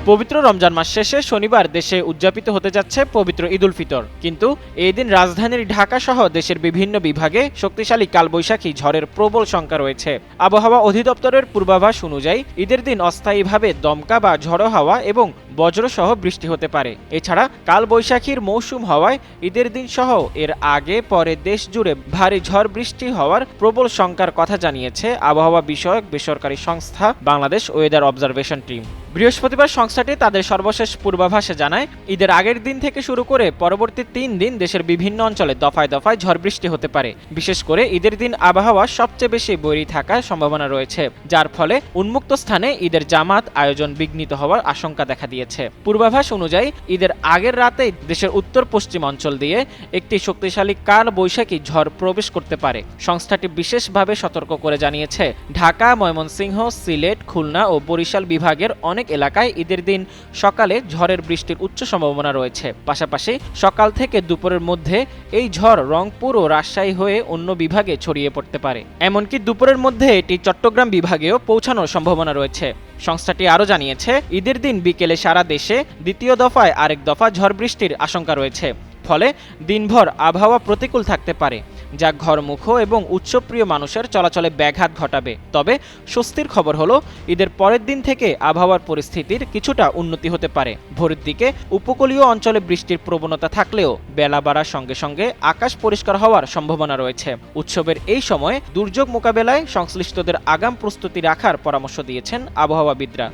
পবিত্র রমজান মাস শেষে শনিবার দেশে উদযাপিত হতে যাচ্ছে পবিত্র ঈদুল ফিতর, কিন্তু এই দিন রাজধানীর ঢাকা সহ দেশের বিভিন্ন বিভাগে শক্তিশালী কালবৈশাখী ঝড়ের প্রবল শঙ্কা রয়েছে। আবহাওয়া অধিদপ্তরের পূর্বাভাস অনুযায়ী ঈদের দিন অস্থায়ীভাবে দমকা বা ঝড়ো হাওয়া এবং বজ্রসহ বৃষ্টি হতে পারে। এছাড়া কালবৈশাখীর মৌসুম হওয়ায় ঈদের দিন সহ এর আগে পরে দেশ জুড়ে ভারী ঝড় বৃষ্টি হওয়ার প্রবল শঙ্কার কথা জানিয়েছে আবহাওয়া বিষয়ক বেসরকারি সংস্থা বাংলাদেশ ওয়েদার অবজারভেশন টিম। বৃহস্পতিবার সংস্থাটি তাদের সর্বশেষ পূর্বাভাসে জানায়, ঈদের আগের দিন থেকে শুরু করে পরবর্তী 3 দিন দেশের বিভিন্ন অঞ্চলে দফায় দফায় ঝড় বৃষ্টি হতে পারে। বিশেষ করে ঈদের দিন আবহাওয়া সবচেয়ে বেশি বৈরী থাকার সম্ভাবনা রয়েছে, যার ফলে উন্মুক্ত স্থানে ঈদের জামাত আয়োজন বিঘ্নিত হওয়ার আশঙ্কা দেখা দিয়েছে। পূর্বাভাস অনুযায়ী ঈদের আগের রাতেই দেশের উত্তর পশ্চিম অঞ্চল দিয়ে একটি শক্তিশালী কাল বৈশাখী ঝড় প্রবেশ করতে পারে। সংস্থাটি বিশেষভাবে সতর্ক করে জানিয়েছে, ঢাকা, ময়মনসিংহ, সিলেট, খুলনা ও বরিশাল বিভাগের অনেক এলাকায় ঈদের দিন সকালে ঝড়ের বৃষ্টির উচ্চ সম্ভাবনা রয়েছে। পাশাপাশি সকাল থেকে দুপুরের মধ্যে এই ঝড় রংপুর ও রাজশাহী হয়ে অন্য বিভাগে ছড়িয়ে পড়তে পারে। এমনকি দুপুরের মধ্যে এটি চট্টগ্রাম বিভাগেও পৌঁছানোর সম্ভাবনা রয়েছে। সংস্থাটি আরও জানিয়েছে, ঈদের দিন বিকেলে সারা দেশে দ্বিতীয় দফায় আরেক দফা ঝড় বৃষ্টির আশঙ্কা রয়েছে। ফলে দিনভর আবহাওয়া প্রতিকূল থাকতে পারে, যা ঘরমুখ এবং উৎসবপ্রিয় মানুষের চলাচলে ব্যাঘাত ঘটাবে। তবে স্বস্তির খবর হলো, ঈদের পরের দিন থেকে আবহাওয়ার পরিস্থিতির কিছুটা উন্নতি হতে পারে। ভোরের দিকে উপকূলীয় অঞ্চলে বৃষ্টির প্রবণতা থাকলেও বেলা বাড়ার সঙ্গে সঙ্গে আকাশ পরিষ্কার হওয়ার সম্ভাবনা রয়েছে। উৎসবের এই সময়ে দুর্যোগ মোকাবেলায় সংশ্লিষ্টদের আগাম প্রস্তুতি রাখার পরামর্শ দিয়েছেন আবহাওয়াবিদরা।